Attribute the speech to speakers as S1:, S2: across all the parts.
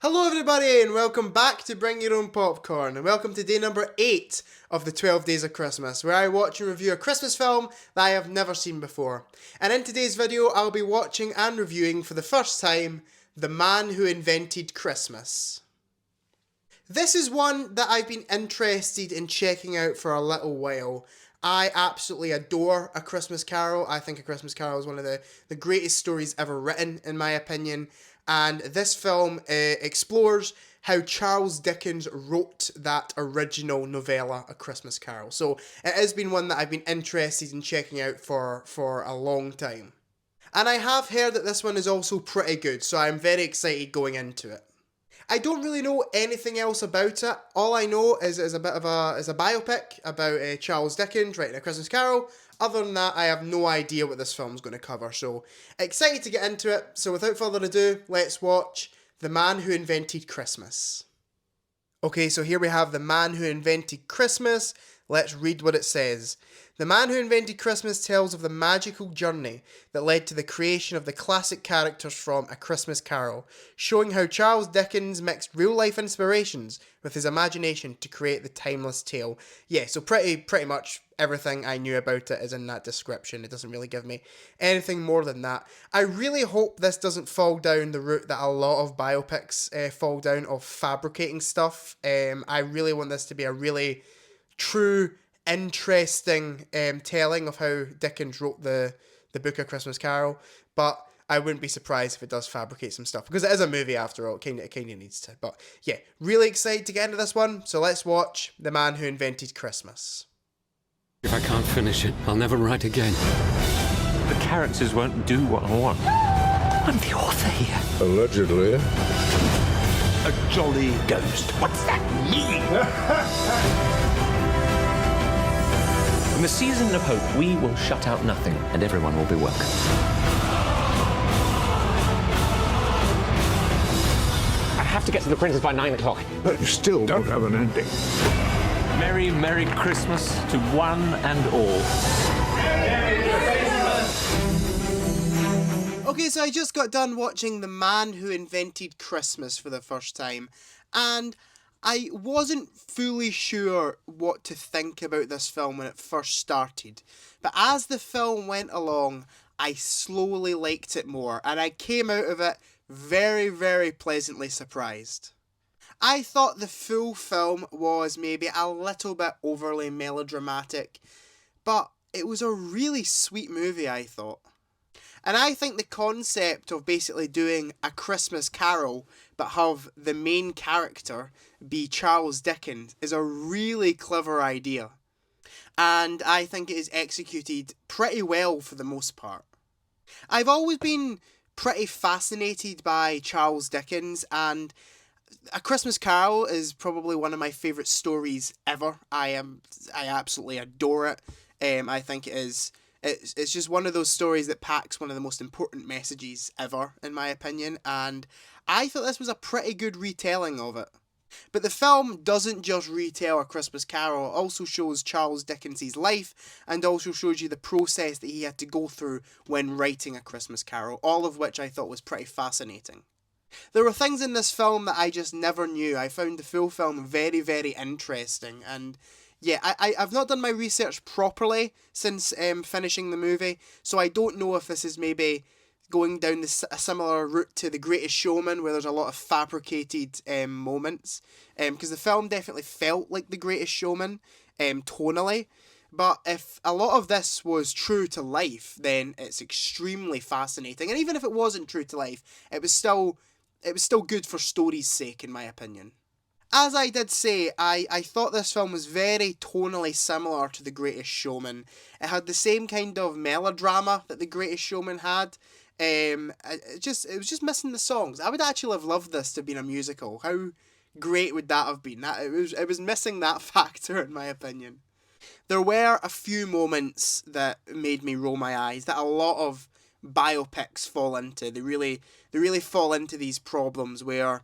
S1: Hello everybody and welcome back to Bring Your Own Popcorn, and welcome to day number 8 of the 12 Days of Christmas, where I watch and review a Christmas film that I have never seen before. And in today's video I'll be watching and reviewing for the first time The Man Who Invented Christmas. This is one that I've been interested in checking out for a little while. I absolutely adore A Christmas Carol. I think A Christmas Carol is one of the greatest stories ever written, in my opinion. And this film explores how Charles Dickens wrote that original novella, A Christmas Carol. So it has been one that I've been interested in checking out for a long time. And I have heard that this one is also pretty good, so I'm very excited going into it. I don't really know anything else about it. All I know is a bit of a biopic about Charles Dickens writing A Christmas Carol. Other than that, I have no idea what this film's going to cover. So excited to get into it. So without further ado, let's watch The Man Who Invented Christmas. Okay, so here we have The Man Who Invented Christmas. Let's read what it says. The Man Who Invented Christmas tells of the magical journey that led to the creation of the classic characters from A Christmas Carol, showing how Charles Dickens mixed real-life inspirations with his imagination to create the timeless tale. Yeah, so pretty much everything I knew about it is in that description. It doesn't really give me anything more than that. I really hope this doesn't fall down the route that a lot of biopics fall down, of fabricating stuff. I really want this to be a really true, interesting telling of how Dickens wrote the book of Christmas Carol, but I wouldn't be surprised if it does fabricate some stuff, because it is a movie after all. It kind of needs to. But yeah, really excited to get into this one, so let's watch The Man Who Invented Christmas.
S2: If I can't finish it, I'll never write again.
S3: The characters won't do what I want. I'm the author here.
S4: Allegedly.
S3: A jolly ghost. What's that mean? In the season of hope, we will shut out nothing, and everyone will be welcome. I have to get to the printers by 9 o'clock.
S4: But you still don't have an ending.
S3: Merry, Merry Christmas to one and all.
S1: Okay, so I just got done watching The Man Who Invented Christmas for the first time, and I wasn't fully sure what to think about this film when it first started, but as the film went along, I slowly liked it more, and I came out of it very, very pleasantly surprised. I thought the full film was maybe a little bit overly melodramatic, but it was a really sweet movie, I thought. And I think the concept of basically doing A Christmas Carol but have the main character be Charles Dickens is a really clever idea. And I think it is executed pretty well for the most part. I've always been pretty fascinated by Charles Dickens, and A Christmas Carol is probably one of my favourite stories ever. I absolutely adore it. I think it's just one of those stories that packs one of the most important messages ever, in my opinion, and I thought this was a pretty good retelling of it. But the film doesn't just retell A Christmas Carol, it also shows Charles Dickens' life, and also shows you the process that he had to go through when writing A Christmas Carol, all of which I thought was pretty fascinating. There were things in this film that I just never knew. I found the full film very, very interesting, and yeah, I've not done my research properly since finishing the movie, so I don't know if this is maybe going down a similar route to The Greatest Showman, where there's a lot of fabricated moments, because the film definitely felt like The Greatest Showman tonally, but if a lot of this was true to life, then it's extremely fascinating, and even if it wasn't true to life, it was still good for story's sake, in my opinion. As I did say, I thought this film was very tonally similar to The Greatest Showman. It had the same kind of melodrama that The Greatest Showman had. It was just missing the songs. I would actually have loved this to have been a musical. How great would that have been? It was missing that factor, in my opinion. There were a few moments that made me roll my eyes, that a lot of biopics fall into. They really fall into these problems where,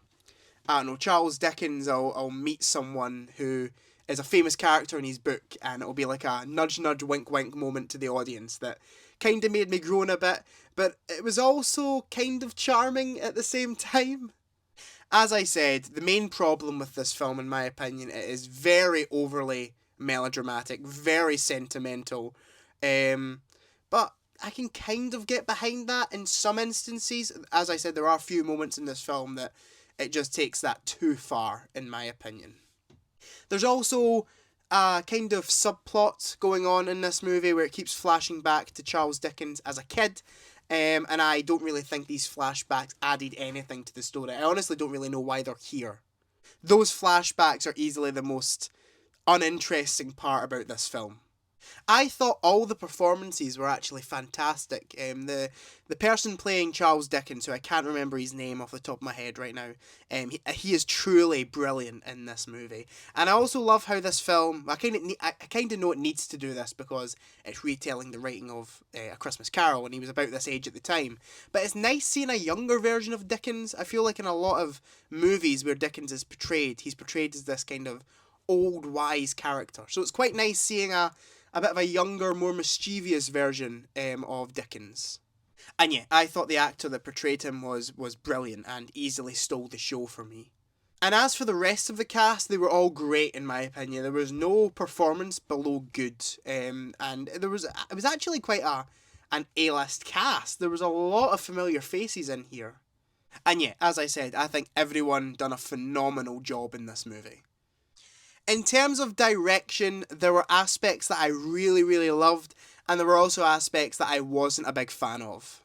S1: I don't know, Charles Dickens will meet someone who is a famous character in his book, and it'll be like a nudge nudge wink wink moment to the audience that kind of made me groan a bit, but it was also kind of charming at the same time. As I said, the main problem with this film, in my opinion, it is very overly melodramatic, very sentimental. But I can kind of get behind that in some instances. As I said, there are a few moments in this film that it just takes that too far, in my opinion. There's also a kind of subplot going on in this movie where it keeps flashing back to Charles Dickens as a kid. And I don't really think these flashbacks added anything to the story. I honestly don't really know why they're here. Those flashbacks are easily the most uninteresting part about this film. I thought all the performances were actually fantastic. The person playing Charles Dickens, who I can't remember his name off the top of my head right now, he is truly brilliant in this movie. And I also love how this film, I kind of know it needs to do this because it's retelling the writing of A Christmas Carol when he was about this age at the time. But it's nice seeing a younger version of Dickens. I feel like in a lot of movies where Dickens is portrayed, he's portrayed as this kind of old, wise character. So it's quite nice seeing a bit of a younger, more mischievous version of Dickens. And yeah, I thought the actor that portrayed him was brilliant and easily stole the show for me. And as for the rest of the cast, they were all great in my opinion. There was no performance below good. And it was actually quite an A-list cast. There was a lot of familiar faces in here. And yeah, as I said, I think everyone done a phenomenal job in this movie. In terms of direction, there were aspects that I really, really loved, and there were also aspects that I wasn't a big fan of.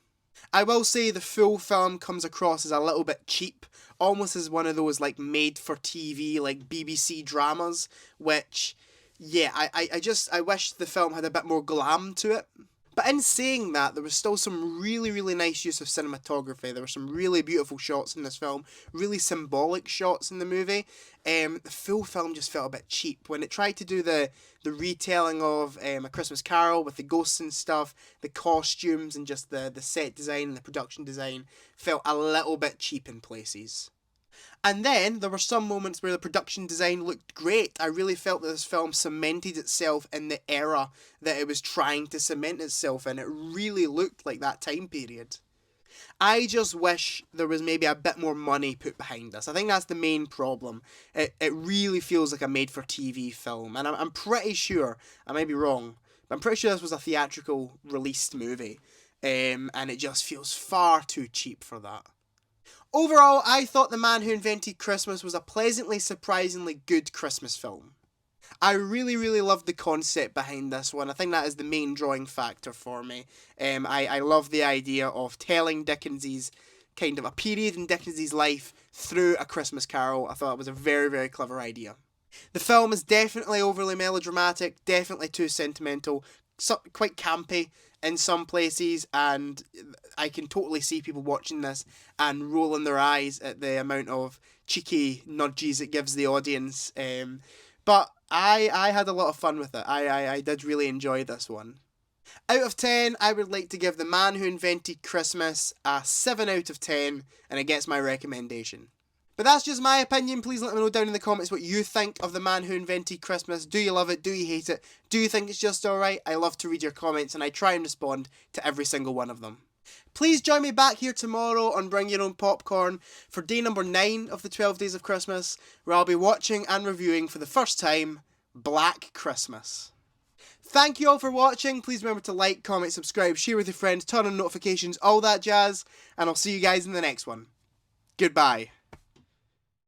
S1: I will say the full film comes across as a little bit cheap, almost as one of those like made-for-TV, like BBC dramas, which, yeah, I wish the film had a bit more glam to it. But in saying that, there was still some really, really nice use of cinematography. There were some really beautiful shots in this film, really symbolic shots in the movie. The full film just felt a bit cheap. When it tried to do the retelling of A Christmas Carol with the ghosts and stuff, the costumes and just the set design and the production design felt a little bit cheap in places. And then there were some moments where the production design looked great. I really felt that this film cemented itself in the era that it was trying to cement itself in. It really looked like that time period. I just wish there was maybe a bit more money put behind this. I think that's the main problem. It really feels like a made-for-TV film. And I'm pretty sure, I may be wrong, but I'm pretty sure this was a theatrical released movie. And it just feels far too cheap for that. Overall, I thought The Man Who Invented Christmas was a pleasantly surprisingly good Christmas film. I really, really loved the concept behind this one. I think that is the main drawing factor for me. I love the idea of telling Dickens's kind of a period in Dickens's life through A Christmas Carol. I thought it was a very, very clever idea. The film is definitely overly melodramatic, definitely too sentimental, quite campy in some places, and I can totally see people watching this and rolling their eyes at the amount of cheeky nudges it gives the audience. But I had a lot of fun with it. I did really enjoy this one. Out of 10, I would like to give The Man Who Invented Christmas a 7 out of 10, and it gets my recommendation. But that's just my opinion. Please let me know down in the comments what you think of The Man Who Invented Christmas. Do you love it? Do you hate it? Do you think it's just alright? I love to read your comments and I try and respond to every single one of them. Please join me back here tomorrow on Bring Your Own Popcorn for day number 9 of the 12 Days of Christmas, where I'll be watching and reviewing for the first time Black Christmas. Thank you all for watching. Please remember to like, comment, subscribe, share with your friends, turn on notifications, all that jazz, and I'll see you guys in the next one. Goodbye.